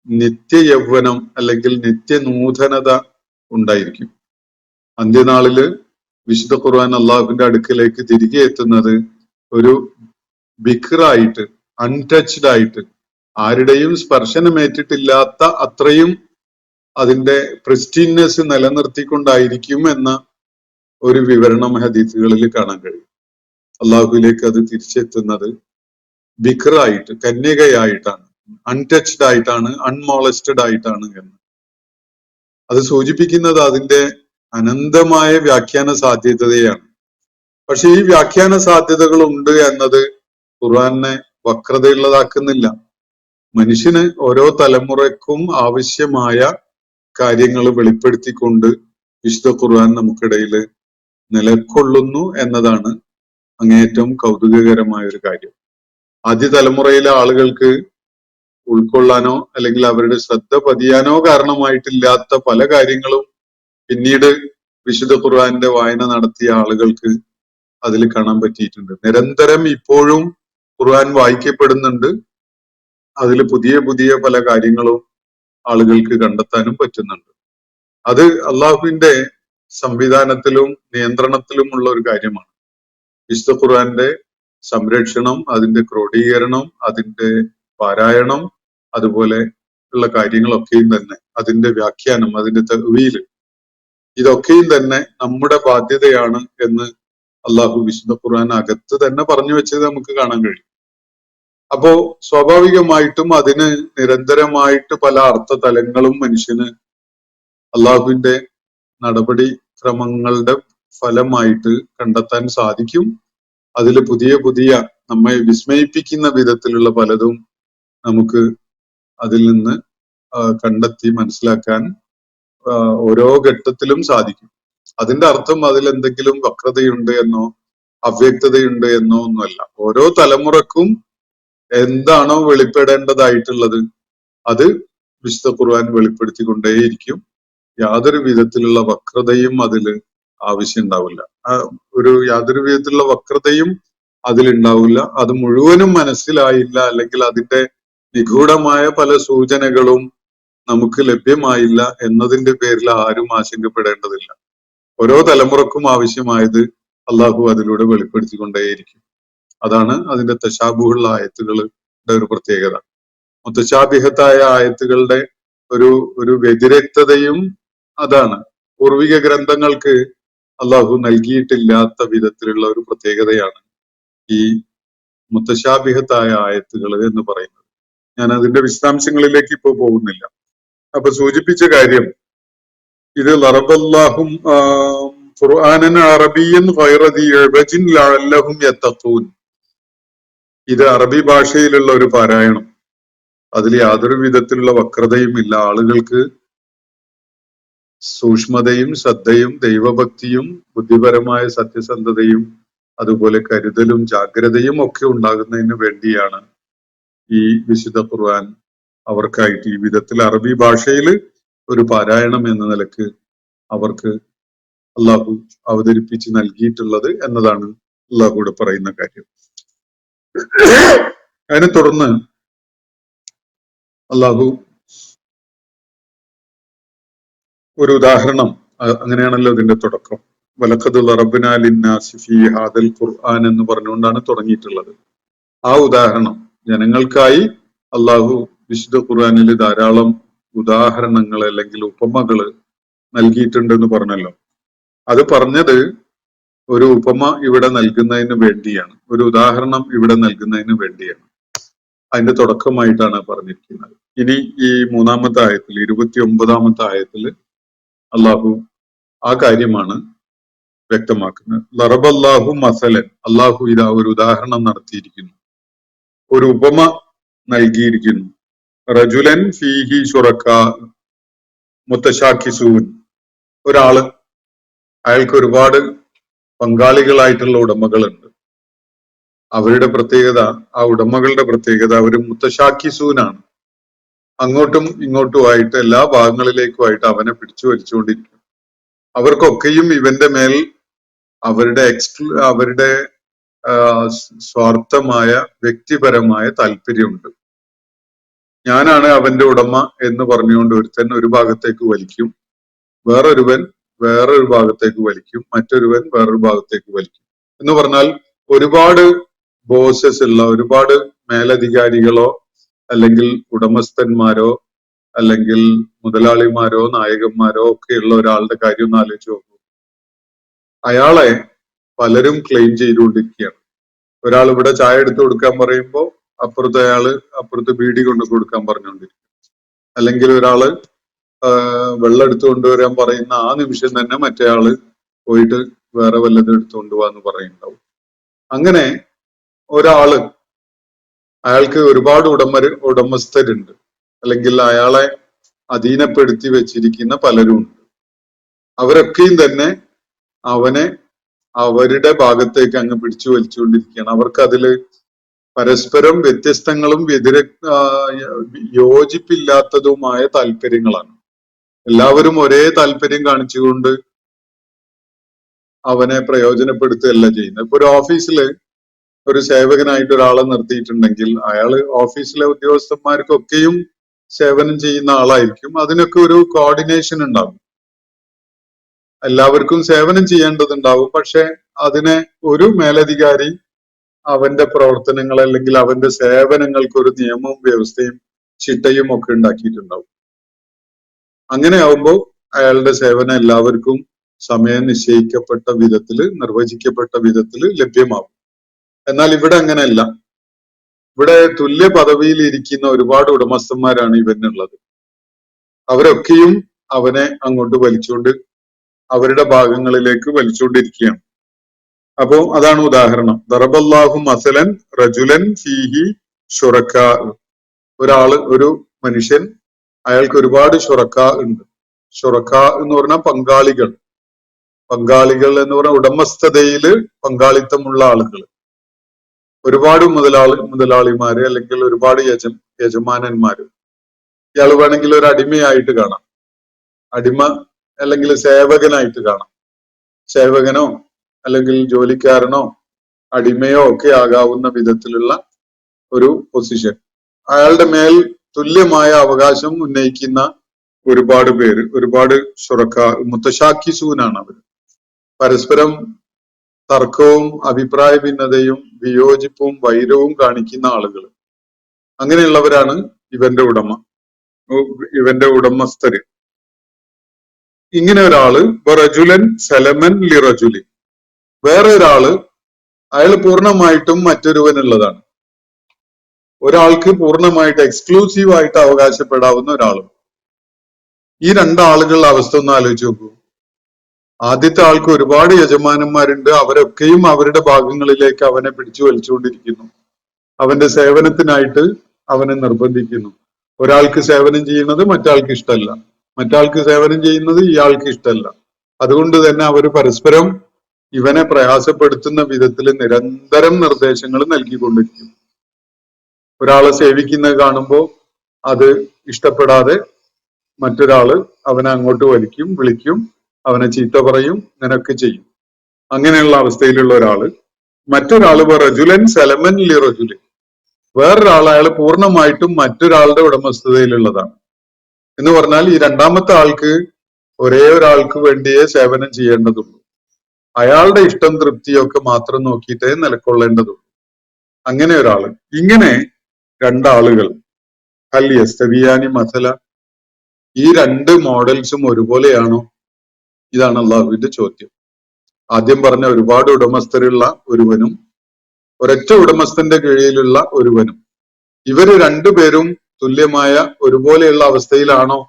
നിത്യയൗവനം അല്ലെങ്കിൽ നിത്യനൂതനത ഉണ്ടായിരിക്കും. അന്ത്യനാളില് വിശുദ്ധ ഖുർആൻ അള്ളാഹുവിന്റെ അടുക്കലേക്ക് തിരികെ എത്തുന്നത് ഒരു ബിഖറായിട്ട്, അൺടച്ച്ഡ് ആയിട്ട്, ആരുടെയും സ്പർശനമേറ്റിട്ടില്ലാത്ത അത്രയും അതിന്റെ പ്രിസ്റ്റീൻനെസ് നിലനിർത്തിക്കൊണ്ടായിരിക്കും എന്ന ഒരു വിവരണം ഹദീസുകളിൽ കാണാൻ കഴിയും. അള്ളാഹുവിലേക്ക് അത് തിരിച്ചെത്തുന്നത് ബിഖറായിട്ട്, കന്യകയായിട്ടാണ്, അൺടച്ച്ഡ് ആയിട്ടാണ്, അൺമോളസ്റ്റഡ് ആയിട്ടാണ് എന്ന്. അത് സൂചിപ്പിക്കുന്നത് അതിന്റെ അനന്തമായ വ്യാഖ്യാന സാധ്യതയാണ്. പക്ഷെ ഈ വ്യാഖ്യാന സാധ്യതകൾ ഉണ്ട് എന്നത് ഖുർആനെ വക്രതയുള്ളതാക്കുന്നില്ല. മനുഷ്യന് ഓരോ തലമുറയ്ക്കും ആവശ്യമായ കാര്യങ്ങൾ വെളിപ്പെടുത്തിക്കൊണ്ട് വിശുദ്ധ ഖുർആൻ നമുക്കിടയിൽ നിലകൊള്ളുന്നു എന്നതാണ് അങ്ങേയറ്റം കൗതുകകരമായ ഒരു കാര്യം. ആദ്യ തലമുറയിലെ ആളുകൾക്ക് ഉൾക്കൊള്ളാനോ അല്ലെങ്കിൽ അവരുടെ ശ്രദ്ധ പതിയാനോ കാരണമായിട്ടില്ലാത്ത പല കാര്യങ്ങളും പിന്നീട് വിശുദ്ധ ഖുർആന്റെ വായന നടത്തിയ ആളുകൾക്ക് അതിൽ കാണാൻ പറ്റിയിട്ടുണ്ട്. നിരന്തരം ഇപ്പോഴും ഖുർആൻ വായിക്കപ്പെടുന്നുണ്ട്. അതിൽ പുതിയ പുതിയ പല കാര്യങ്ങളും ആളുകൾക്ക് കണ്ടെത്താനും പറ്റുന്നുണ്ട്. അത് അള്ളാഹുവിന്റെ സംവിധാനത്തിലും നിയന്ത്രണത്തിലുമുള്ള ഒരു കാര്യമാണ്. വിശുദ്ധ ഖുർആന്റെ സംരക്ഷണം, അതിന്റെ ക്രോഡീകരണം, അതിന്റെ പാരായണം, അതുപോലെ ഉള്ള കാര്യങ്ങളൊക്കെയും തന്നെ, അതിന്റെ വ്യാഖ്യാനം, അതിന്റെ തഅ്വീല്, ഇതൊക്കെയും തന്നെ നമ്മുടെ ബാധ്യതയാണ് എന്ന് അള്ളാഹു വിശുദ്ധ ഖുർആൻ അകത്ത് തന്നെ പറഞ്ഞു വെച്ചത് നമുക്ക് കാണാൻ കഴിയും. അപ്പോ സ്വാഭാവികമായിട്ടും അതിന് നിരന്തരമായിട്ട് പല അർത്ഥതലങ്ങളും മനുഷ്യന് അള്ളാഹുവിന്റെ നടപടി ക്രമങ്ങളുടെ ഫലമായിട്ട് കണ്ടെത്താൻ സാധിക്കും. അതിൽ പുതിയ പുതിയ നമ്മെ വിസ്മയിപ്പിക്കുന്ന വിധത്തിലുള്ള പലതും നമുക്ക് അതിൽ നിന്ന് കണ്ടെത്തി മനസ്സിലാക്കാൻ ഓരോ ഘട്ടത്തിലും സാധിക്കും. അതിന്റെ അർത്ഥം അതിൽ എന്തെങ്കിലും വക്രതയുണ്ട് എന്നോ അവ്യക്തതയുണ്ട് എന്നോ ഒന്നുമല്ല. ഓരോ തലമുറക്കും എന്താണോ വെളിപ്പെടേണ്ടതായിട്ടുള്ളത് അത് വിശുദ്ധ ഖുർആൻ വെളിപ്പെടുത്തിക്കൊണ്ടേയിരിക്കും. യാതൊരു വിധത്തിലുള്ള വക്രതയും അതിൽ ആവശ്യമുണ്ടാവില്ല. യാതൊരു വിധത്തിലുള്ള വക്രതയും അതിലുണ്ടാവില്ല. അത് മുഴുവനും മനസ്സിലായില്ല അല്ലെങ്കിൽ അതിന്റെ നിഗൂഢമായ പല സൂചനകളും നമുക്ക് ലഭ്യമായില്ല എന്നതിന്റെ പേരിൽ ആരും ആശങ്കപ്പെടേണ്ടതില്ല. ഓരോ തലമുറക്കും ആവശ്യമായത് അള്ളാഹു അതിലൂടെ വെളിപ്പെടുത്തിക്കൊണ്ടേയിരിക്കും. അതാണ് അതിന്റെ തശാബുഹുള്ള ആയത്തുകളുടെ ഒരു പ്രത്യേകത. മുത്തശാബിഹത്തായ ആയത്തുകളുടെ ഒരു വ്യതിരക്തതയും അതാണ്. പൂർവിക ഗ്രന്ഥങ്ങൾക്ക് അള്ളാഹു നൽകിയിട്ടില്ലാത്ത വിധത്തിലുള്ള ഒരു പ്രത്യേകതയാണ് ഈ മുത്തശാബിഹത്തായ ആയത്തുകൾ എന്ന് പറയുന്നത്. ഞാൻ അതിന്റെ വിശദാംശങ്ങളിലേക്ക് ഇപ്പോൾ പോകുന്നില്ല. അപ്പൊ സൂചിപ്പിച്ച കാര്യം, ഇത് ലറബല്ലാഹും ഖുർആനൻ അറബിയൻ ഗൈറ ദീ ഇഅ്വജിൻ ലഅല്ലഹും യത്തഖൂൻ. ഇത് അറബി ഭാഷയിലുള്ള ഒരു പാരായണം. അതിൽ യാതൊരു വിധത്തിലുള്ള വക്രതയും ഇല്ല. ആളുകൾക്ക് സൂക്ഷ്മതയും ശ്രദ്ധയും ദൈവഭക്തിയും ബുദ്ധിപരമായ സത്യസന്ധതയും അതുപോലെ കരുതലും ജാഗ്രതയും ഒക്കെ ഉണ്ടാകുന്നതിന് വേണ്ടിയാണ് ഈ വിശുദ്ധ ഖുർആൻ അവർക്കായിട്ട് ഈ വിധത്തിൽ അറബി ഭാഷയിൽ ഒരു പാരായണം എന്ന നിലക്ക് അവർക്ക് അള്ളാഹു അവതരിപ്പിച്ച് നൽകിയിട്ടുള്ളത് എന്നതാണ് അള്ളാഹുവിടെ പറയുന്ന കാര്യം. അതിനെ തുടർന്ന് അള്ളാഹു ഒരു ഉദാഹരണം, അങ്ങനെയാണല്ലോ ഇതിന്റെ തുടക്കം, വലഖദ് ദറബ്നാ ലിന്നാസി ഫീ ഹാദൽ ഖുർആൻ എന്ന് പറഞ്ഞുകൊണ്ടാണ് തുടങ്ങിയിട്ടുള്ളത്. ആ ഉദാഹരണം ജനങ്ങൾക്കായി അള്ളാഹു വിശുദ്ധ ഖുർആനിൽ ധാരാളം ഉദാഹരണങ്ങൾ അല്ലെങ്കിൽ ഉപമകൾ നൽകിയിട്ടുണ്ടെന്ന് പറഞ്ഞല്ലോ. അത് പറഞ്ഞത് ഒരു ഉപമ ഇവിടെ നൽകുന്നതിന് വേണ്ടിയാണ്, ഒരു ഉദാഹരണം ഇവിടെ നൽകുന്നതിന് വേണ്ടിയാണ്. അതിന്റെ തുടക്കമായിട്ടാണ് പറഞ്ഞിരിക്കുന്നത്. ഇനി ഈ 3-ാമത്തെ ആയത്തിൽ 29-ാമത്തെ ആയത്തിൽ അള്ളാഹു ആ കാര്യമാണ് വ്യക്തമാക്കുന്നത്. ലറബല്ലാഹു മസലൻ, അള്ളാഹു ഇതാ ഒരു ഉദാഹരണം നടത്തിയിരിക്കുന്നു, ഒരു ഉപമ നൽകിയിരിക്കുന്നു. റജുലൻ ഫീഹി ശുറക്കാ മുത്തശാക്കിസൂൻ, ഒരാള് അയാൾക്ക് ഒരുപാട് പങ്കാളികളായിട്ടുള്ള ഉടമകളുണ്ട്. അവരുടെ പ്രത്യേകത, ആ ഉടമകളുടെ പ്രത്യേകത അവർ മുത്തശാക്കിസൂനാണ്. അങ്ങോട്ടും ഇങ്ങോട്ടുമായിട്ട് എല്ലാ ഭാഗങ്ങളിലേക്കുമായിട്ട് അവനെ പിടിച്ചു വലിച്ചുകൊണ്ടിരിക്കും. അവർക്കൊക്കെയും ഇവന്റെ മേൽ അവരുടെ സ്വാർത്ഥമായ വ്യക്തിപരമായ താല്പര്യമുണ്ട്. ഞാനാണ് അവന്റെ ഉടമ എന്ന് പറഞ്ഞുകൊണ്ട് ഒരുത്തൻ ഒരു ഭാഗത്തേക്ക് വലിക്കും, വേറൊരുവൻ വേറൊരു ഭാഗത്തേക്ക് വലിക്കും, മറ്റൊരുവൻ വേറൊരു ഭാഗത്തേക്ക് വലിക്കും. എന്ന് പറഞ്ഞാൽ ഒരുപാട് ബോസസ് ഉള്ള, ഒരുപാട് മേലധികാരികളോ അല്ലെങ്കിൽ ഉടമസ്ഥന്മാരോ അല്ലെങ്കിൽ മുതലാളിമാരോ നായകന്മാരോ ഒക്കെ ഉള്ള ഒരാളുടെ കാര്യം ഒന്ന് ആലോചിച്ച് നോക്കൂ. അയാളെ പലരും ക്ലെയിം ചെയ്തുകൊണ്ടിരിക്കുകയാണ്. ഒരാൾ ഇവിടെ ചായ എടുത്തു കൊടുക്കാൻ പറയുമ്പോൾ അപ്പുറത്ത് ബീഡി കൊണ്ട് കൊടുക്കാൻ പറഞ്ഞുകൊണ്ടിരിക്കും. അല്ലെങ്കിൽ ഒരാള് വെള്ളം എടുത്തു കൊണ്ടുവരാൻ പറയുന്ന ആ നിമിഷം തന്നെ മറ്റേ ആള് പോയിട്ട് വേറെ വല്ലതും എടുത്തുകൊണ്ട് പോവാന്ന് പറയുന്നുണ്ടാവും. അങ്ങനെ ഒരാള്, അയാൾക്ക് ഒരുപാട് ഉടമസ്ഥരുണ്ട്, അല്ലെങ്കിൽ അയാളെ അധീനപ്പെടുത്തി വെച്ചിരിക്കുന്ന പലരും ഉണ്ട്. അവരൊക്കെയും തന്നെ അവനെ അവരുടെ ഭാഗത്തേക്ക് അങ്ങ് പിടിച്ചു വലിച്ചുകൊണ്ടിരിക്കുകയാണ്. അവർക്ക് അതില് പരസ്പരം വ്യത്യസ്തങ്ങളും യോജിപ്പില്ലാത്തതുമായ താല്പര്യങ്ങളാണ്. എല്ലാവരും ഒരേ താല്പര്യം കാണിച്ചുകൊണ്ട് അവനെ പ്രയോജനപ്പെടുത്തുകയല്ല ചെയ്യുന്നത്. ഇപ്പൊ ഒരു ഓഫീസില് ഒരു സേവകനായിട്ട് ഒരാളെ നിർത്തിയിട്ടുണ്ടെങ്കിൽ അയാള് ഓഫീസിലെ ഉദ്യോഗസ്ഥന്മാർക്കൊക്കെയും സേവനം ചെയ്യുന്ന ആളായിരിക്കും. അതിനൊക്കെ ഒരു കോർഡിനേഷൻ ഉണ്ടാവും, എല്ലാവർക്കും സേവനം ചെയ്യേണ്ടതുണ്ടാവും. പക്ഷെ അതിനെ ഒരു മേലധികാരി അവന്റെ പ്രവർത്തനങ്ങൾ അല്ലെങ്കിൽ അവന്റെ സേവനങ്ങൾക്ക് ഒരു നിയമവും വ്യവസ്ഥയും ചിട്ടയും ഒക്കെ ഉണ്ടാക്കിയിട്ടുണ്ടാവും. അങ്ങനെ ആവുമ്പോൾ അയാളുടെ സേവനം എല്ലാവർക്കും സമയം നിശ്ചയിക്കപ്പെട്ട വിധത്തില്, നിർവചിക്കപ്പെട്ട വിധത്തില് ലഭ്യമാവും. എന്നാൽ ഇവിടെ അങ്ങനെയല്ല. ഇവിടെ തുല്യ പദവിയിൽ ഇരിക്കുന്ന ഒരുപാട് ഉടമസ്ഥന്മാരാണ് ഇവനുള്ളത്. അവരൊക്കെയും അവനെ അങ്ങോട്ട് വലിച്ചുകൊണ്ട് അവരുടെ ഭാഗങ്ങളിലേക്ക് വലിച്ചുകൊണ്ടിരിക്കുകയാണ്. അപ്പോ അതാണ് ഉദാഹരണം. ദറബല്ലാഹു മസലൻ റജുലൻ ഫീഹി ശുറക്കാ, ഒരു മനുഷ്യൻ, അയാൾക്ക് ഒരുപാട് ശുറക്കാ ഉണ്ട്. ശുറക്കാ എന്ന് പറഞ്ഞാൽ പങ്കാളികൾ എന്ന് പറഞ്ഞാൽ ഉടമസ്ഥതയില് പങ്കാളിത്തമുള്ള ആളുകൾ. ഒരുപാട് മുതലാളിമാര് അല്ലെങ്കിൽ ഒരുപാട് യജമാനന്മാര്. ഇയാൾ വേണമെങ്കിൽ ഒരു അടിമയായിട്ട് കാണാം, അടിമ അല്ലെങ്കിൽ സേവകനായിട്ട് കാണാം. സേവകനോ അല്ലെങ്കിൽ ജോലിക്കാരനോ അടിമയോ ഒക്കെ ആകാവുന്ന വിധത്തിലുള്ള ഒരു പൊസിഷൻ. അയാളുടെ മേൽ തുല്യമായ അവകാശം ഉന്നയിക്കുന്ന ഒരുപാട് പേര്, ഒരുപാട് മുത്തശാക്കിസൂനാണ് അവർ. പരസ്പരം തർക്കവും അഭിപ്രായ ഭിന്നതയും വിയോജിപ്പും വൈരവും കാണിക്കുന്ന ആളുകൾ. അങ്ങനെയുള്ളവരാണ് ഇവന്റെ ഉടമസ്ഥര്. ഇങ്ങനെ ഒരാള് റജുലൻ സലമൻ ലി റജുലിൻ, വേറെ ഒരാള് അയാൾ പൂർണ്ണമായിട്ടും മറ്റൊരുവനുള്ളതാണ്. ഒരാൾക്ക് പൂർണ്ണമായിട്ട് എക്സ്ക്ലൂസീവായിട്ട് അവകാശപ്പെടാവുന്ന ഒരാളും. ഈ രണ്ടാളുകളുടെ അവസ്ഥ ഒന്ന് ആലോചിച്ച് നോക്കൂ. ആദ്യത്തെ ആൾക്ക് ഒരുപാട് യജമാനന്മാരുണ്ട്, അവരൊക്കെയും അവരുടെ ഭാഗങ്ങളിലേക്ക് അവനെ പിടിച്ചു വലിച്ചുകൊണ്ടിരിക്കുന്നു. അവന്റെ സേവനത്തിനായിട്ട് അവനെ നിർബന്ധിക്കുന്നു. ഒരാൾക്ക് സേവനം ചെയ്യുന്നത് മറ്റാൾക്ക് ഇഷ്ടമല്ല, മറ്റാൾക്ക് സേവനം ചെയ്യുന്നത് ഇയാൾക്ക് ഇഷ്ടമല്ല. അതുകൊണ്ട് തന്നെ അവർ പരസ്പരം ഇവനെ പ്രയാസപ്പെടുത്തുന്ന വിധത്തിൽ നിരന്തരം നിർദ്ദേശങ്ങൾ നൽകിക്കൊണ്ടിരിക്കും. ഒരാളെ സേവിക്കുന്നത് കാണുമ്പോൾ അത് ഇഷ്ടപ്പെടാതെ മറ്റൊരാള് അവനെ അങ്ങോട്ട് വിളിക്കും, അവനെ ചീത്ത പറയും, ഇങ്ങനൊക്കെ ചെയ്യും. അങ്ങനെയുള്ള അവസ്ഥയിലുള്ള ഒരാള്. മറ്റൊരാള് റജുലൻ സലമൻ ലി റജുലിൻ, വേറൊരാൾ അയാൾ പൂർണ്ണമായിട്ടും മറ്റൊരാളുടെ ഉടമസ്ഥതയിലുള്ളതാണ്. എന്ന് പറഞ്ഞാൽ ഈ രണ്ടാമത്തെ ആൾക്ക് ഒരേ ഒരാൾക്ക് വേണ്ടിയേ സേവനം ചെയ്യേണ്ടതുള്ളൂ. അയാളുടെ ഇഷ്ടം തൃപ്തിയൊക്കെ മാത്രം നോക്കിയിട്ടേ നിലക്കൊള്ളേണ്ടതുള്ളൂ. അങ്ങനെ ഒരാള്. ഇങ്ങനെ രണ്ടാളുകൾ ഹൽ യസ്തവിയാനി മസല, ഈ രണ്ട് മോഡൽസും ഒരുപോലെയാണോ? ഇതാണ് അള്ളാഹുവിന്റെ ചോദ്യം. ആദ്യം പറഞ്ഞ ഒരുപാട് ഉടമസ്ഥരുള്ള ഒരുവനും ഒരൊറ്റ ഉടമസ്ഥന്റെ കീഴിലുള്ള ഒരുവനും, ഇവര് രണ്ടുപേരും തുല്യമായ ഒരുപോലെയുള്ള അവസ്ഥയിലാണോ?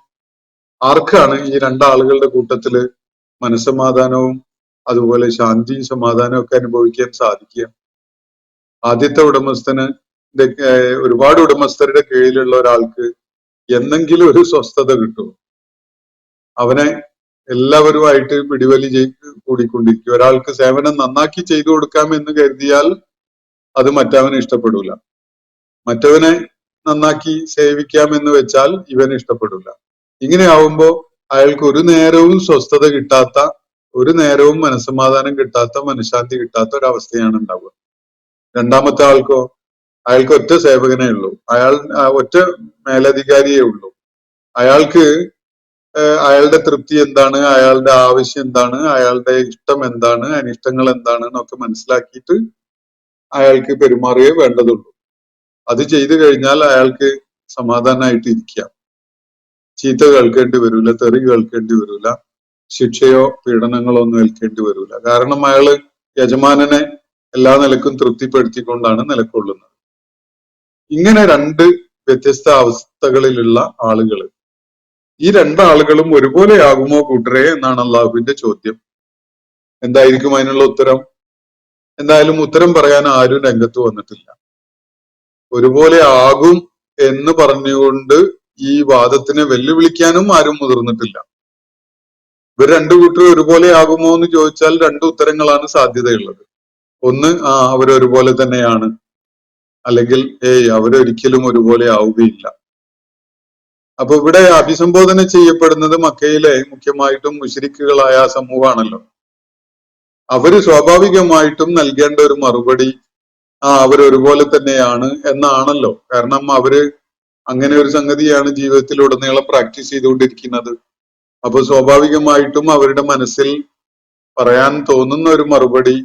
ആർക്കാണ് ഈ രണ്ടാളുകളുടെ കൂട്ടത്തില് മനസ്സമാധാനവും അതുപോലെ ശാന്തിയും സമാധാനവും ഒക്കെ അനുഭവിക്കാൻ സാധിക്കുക? ആദ്യത്തെ ഉടമസ്ഥന് ഒരുപാട് ഉടമസ്ഥരുടെ കീഴിലുള്ള ഒരാൾക്ക് എന്തെങ്കിലും ഒരു സ്വസ്ഥത കിട്ടും? അവനെ എല്ലാവരുമായിട്ട് പിടിവലി കൂടിക്കൊണ്ടിരിക്കും. ഒരാൾക്ക് സേവനം നന്നാക്കി ചെയ്തു കൊടുക്കാം എന്ന് കരുതിയാൽ അത് മറ്റവന് ഇഷ്ടപ്പെടൂല. മറ്റവനെ നന്നാക്കി സേവിക്കാം എന്ന് വെച്ചാൽ ഇവന് ഇഷ്ടപ്പെടൂല. ഇങ്ങനെ ആവുമ്പോ അയാൾക്ക് ഒരു നേരവും സ്വസ്ഥത കിട്ടാത്ത, ഒരു നേരവും മനസ്സമാധാനം കിട്ടാത്ത, മനഃശാന്തി കിട്ടാത്ത ഒരവസ്ഥയാണ് ഉണ്ടാവുക. രണ്ടാമത്തെ ആൾക്കോ, അയാൾക്ക് ഒറ്റ സേവകനേ ഉള്ളൂ, ഒറ്റ മേലധികാരിയേ ഉള്ളൂ. അയാൾക്ക് അയാളുടെ തൃപ്തി എന്താണ്, അയാളുടെ ആവശ്യം എന്താണ്, അയാളുടെ ഇഷ്ടം എന്താണ്, അനിഷ്ടങ്ങൾ എന്താണ് എന്നൊക്കെ മനസ്സിലാക്കിയിട്ട് അയാൾക്ക് പെരുമാറുകയേ വേണ്ടതുള്ളൂ. അത് ചെയ്തു കഴിഞ്ഞാൽ അയാൾക്ക് സമാധാനമായിട്ട് ഇരിക്കാം. ചീത്ത കേൾക്കേണ്ടി വരില്ല, തെറി കേൾക്കേണ്ടി വരില്ല, ശിക്ഷയോ പീഡനങ്ങളോ ഒന്നും ഏൽക്കേണ്ടി വരില്ല. കാരണം അയാള് യജമാനനെ എല്ലാ നിലക്കും തൃപ്തിപ്പെടുത്തിക്കൊണ്ടാണ് നിലകൊള്ളുന്നത്. ഇങ്ങനെ രണ്ട് വ്യത്യസ്ത അവസ്ഥകളിലുള്ള ആളുകൾ, ഈ രണ്ടാളുകളും ഒരുപോലെയാകുമോ കൂട്ടരെ എന്നാണ് അള്ളാഹുവിന്റെ ചോദ്യം. എന്തായിരിക്കും അതിനുള്ള ഉത്തരം? എന്തായാലും ഉത്തരം പറയാൻ ആരും രംഗത്ത് വന്നിട്ടില്ല. ഒരുപോലെ ആകും എന്ന് പറഞ്ഞുകൊണ്ട് ഈ വാദത്തിനെ വെല്ലുവിളിക്കാനും ആരും മുതിർന്നിട്ടില്ല. ഇവർ രണ്ടു കൂട്ടരും ഒരുപോലെ ആകുമോ എന്ന് ചോദിച്ചാൽ രണ്ട് ഉത്തരങ്ങളാണ് സാധ്യതയുള്ളത്. ഒന്ന്, അവരൊരുപോലെ തന്നെയാണ്, അല്ലെങ്കിൽ അവരൊരിക്കലും ഒരുപോലെ ആവുകയില്ല. അപ്പൊ ഇവിടെ അഭിസംബോധന ചെയ്യപ്പെടുന്നത് മക്കയിലെ മുഖ്യമായിട്ടും മുശ്രിക്കുകളായ സമൂഹമാണല്ലോ. അവര് സ്വാഭാവികമായിട്ടും നൽകേണ്ട ഒരു മറുപടി അവരൊരുപോലെ തന്നെയാണ് എന്നാണല്ലോ. കാരണം അവര് അങ്ങനെ ഒരു സംഗതിയാണ് ജീവിതത്തിലുടനീളം പ്രാക്ടീസ് ചെയ്തുകൊണ്ടിരിക്കുന്നത്. അപ്പൊ സ്വാഭാവികമായിട്ടും അവരുടെ മനസ്സിൽ പറയാൻ തോന്നുന്ന ഒരു മറുപടി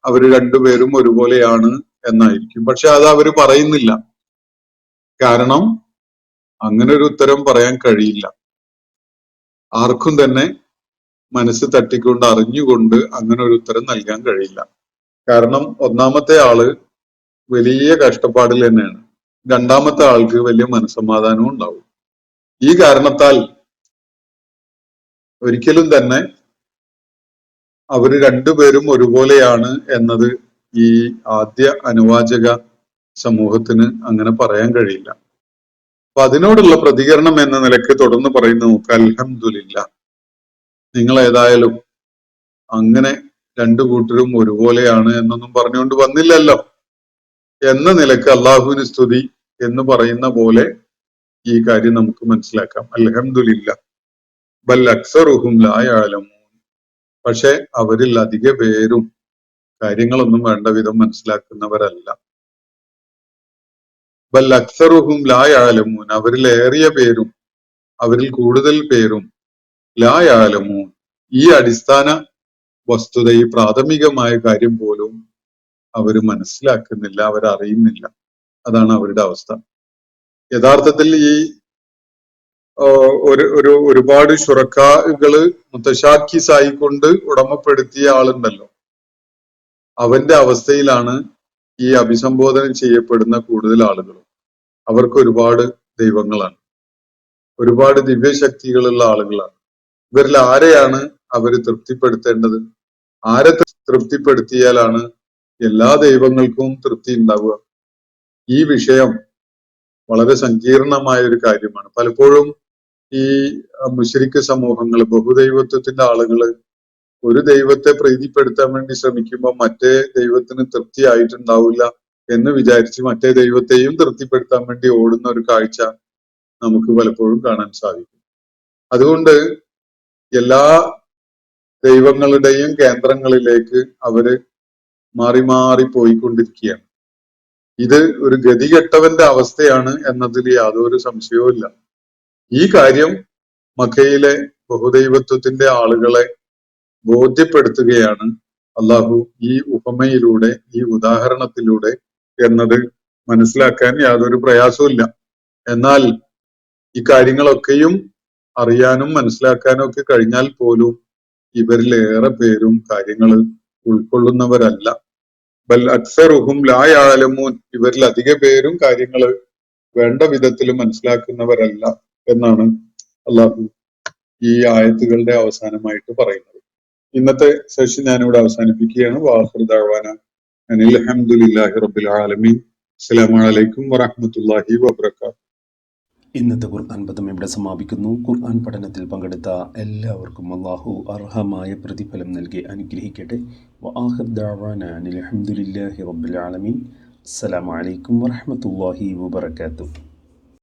അവര് രണ്ടുപേരും ഒരുപോലെയാണ് എന്നായിരിക്കും. പക്ഷെ അത് അവര് പറയുന്നില്ല. കാരണം അങ്ങനെ ഒരു ഉത്തരം പറയാൻ കഴിയില്ല. ആർക്കും തന്നെ മനസ്സ് തട്ടിക്കൊണ്ട് അറിഞ്ഞുകൊണ്ട് അങ്ങനെ ഒരു ഉത്തരം നൽകാൻ കഴിയില്ല. കാരണം ഒന്നാമത്തെ ആള് വലിയ കഷ്ടപ്പാടിൽ തന്നെയാണ്, രണ്ടാമത്തെ ആൾക്ക് വലിയ മനസ്സമാധാനവും ഉണ്ടാവും. ഈ കാരണത്താൽ ഒരിക്കലും തന്നെ അവര് രണ്ടുപേരും ഒരുപോലെയാണ് എന്നത് ഈ ആദ്യ അനുവാചക സമൂഹത്തിന് അങ്ങനെ പറയാൻ കഴിയില്ല. അപ്പൊ അതിനോടുള്ള പ്രതികരണം എന്ന നിലയ്ക്ക് തുടർന്ന് പറയുന്ന നോക്ക്, അൽഹംദുലില്ലാ, നിങ്ങൾ ഏതായാലും അങ്ങനെ രണ്ടു കൂട്ടരും ഒരുപോലെയാണ് എന്നൊന്നും പറഞ്ഞുകൊണ്ട് വന്നില്ലല്ലോ എന്ന നിലക്ക് അള്ളാഹുവിന് സ്തുതി എന്ന് പറയുന്ന പോലെ ഈ കാര്യം നമുക്ക് മനസ്സിലാക്കാം. അൽഹംദുലില്ലാ ബൽ അക്സറുഹും ലാ യഅലമൂൻ. പക്ഷെ അവരിൽ അധിക പേരും കാര്യങ്ങളൊന്നും വേണ്ട വിധം മനസ്സിലാക്കുന്നവരല്ല. ബൽ അക്സറുഹും ലാ യഅലമൂൻ, അവരിൽ ഏറിയ പേരും, അവരിൽ കൂടുതൽ പേരും ലാ യഅലമൂൻ, ഈ അടിസ്ഥാന വസ്തുത, ഈ പ്രാഥമികമായ കാര്യം പോലും അവര് മനസ്സിലാക്കുന്നില്ല, അവരറിയുന്നില്ല. അതാണ് അവരുടെ അവസ്ഥ. യഥാർത്ഥത്തിൽ ഈ ഒരുപാട് ശുറക്കാകള് മുത്തശാക്കിസായിക്കൊണ്ട് ഉടമപ്പെടുത്തിയ ആളുണ്ടല്ലോ, അവന്റെ അവസ്ഥയിലാണ് ഈ അഭിസംബോധന ചെയ്യപ്പെടുന്ന കൂടുതൽ ആളുകളും. അവർക്ക് ഒരുപാട് ദൈവങ്ങളാണ്, ഒരുപാട് ദിവ്യശക്തികളുള്ള ആളുകളാണ്. ഇവരിൽ ആരെയാണ് അവര് തൃപ്തിപ്പെടുത്തേണ്ടത്? ആരെ തൃപ്തിപ്പെടുത്തിയാലാണ് എല്ലാ ദൈവങ്ങൾക്കും തൃപ്തി ഉണ്ടാവുക? ഈ വിഷയം വളരെ സങ്കീർണമായ ഒരു കാര്യമാണ്. പലപ്പോഴും ഈ മുശ്രിക്ക് സമൂഹങ്ങൾ, ബഹുദൈവത്വത്തിന്റെ ആളുകള് ഒരു ദൈവത്തെ പ്രീതിപ്പെടുത്താൻ വേണ്ടി ശ്രമിക്കുമ്പോൾ മറ്റേ ദൈവത്തിന് തൃപ്തി ആയിട്ടുണ്ടാവില്ല എന്ന് വിചാരിച്ച് മറ്റേ ദൈവത്തെയും തൃപ്തിപ്പെടുത്താൻ വേണ്ടി ഓടുന്ന ഒരു കാഴ്ച നമുക്ക് പലപ്പോഴും കാണാൻ സാധിക്കും. അതുകൊണ്ട് എല്ലാ ദൈവങ്ങളുടെയും കേന്ദ്രങ്ങളിലേക്ക് അവര് മാറി മാറി പോയിക്കൊണ്ടിരിക്കുകയാണ്. ഇത് ഒരു ഗതികെട്ടവന്റെ അവസ്ഥയാണ് എന്നതിൽ യാതൊരു സംശയവും ഇല്ല. ഈ കാര്യം മക്കയിലെ ബഹുദൈവത്വത്തിന്റെ ആളുകളെ ബോധ്യപ്പെടുത്തുകയാണ് അള്ളാഹു ഈ ഉപമയിലൂടെ, ഈ ഉദാഹരണത്തിലൂടെ എന്നത് മനസ്സിലാക്കാൻ യാതൊരു പ്രയാസവും. എന്നാൽ ഈ കാര്യങ്ങളൊക്കെയും അറിയാനും മനസ്സിലാക്കാനും ഒക്കെ കഴിഞ്ഞാൽ പോലും ഇവരിലേറെ പേരും കാര്യങ്ങൾ ഉൾക്കൊള്ളുന്നവരല്ല. ബൽ അക്സറുഹും ലാ യഅലമൂൻ, ഇവരിൽ അധിക പേരും കാര്യങ്ങൾ വേണ്ട വിധത്തിൽ മനസ്സിലാക്കുന്നവരല്ല എന്നാണ് അള്ളാഹു ഈ ആയത്തുകളുടെ അവസാനമായിട്ട് പറയുന്നത്. ഇന്നത്തെ സെഷൻ ഞാനിവിടെ അവസാനിപ്പിക്കുകയാണ്. വാഖിറു ദഅ്വാന അനിൽ ഹംദുലില്ലാഹി റബ്ബിൽ ആലമീൻ. അസ്സലാമു അലൈക്കും വറഹ്മത്തുള്ളാഹി വബറകാതുഹു. ഇന്നത്തെ ഖുർആൻ പദം ഇവിടെ സമാപിക്കുന്നു. ഖുർആൻ പഠനത്തിൽ പങ്കെടുത്ത എല്ലാവർക്കും അല്ലാഹു അർഹമായ പ്രതിഫലം നൽകി അനുഗ്രഹിക്കട്ടെ. വആഖിറു ദഅ്വാന അനിൽ ഹംദുലില്ലാഹി റബ്ബിൽ ആലമീൻ. അസ്സലാമു അലൈക്കും വറഹ്മത്തുള്ളാഹി വബറകാതുഹു.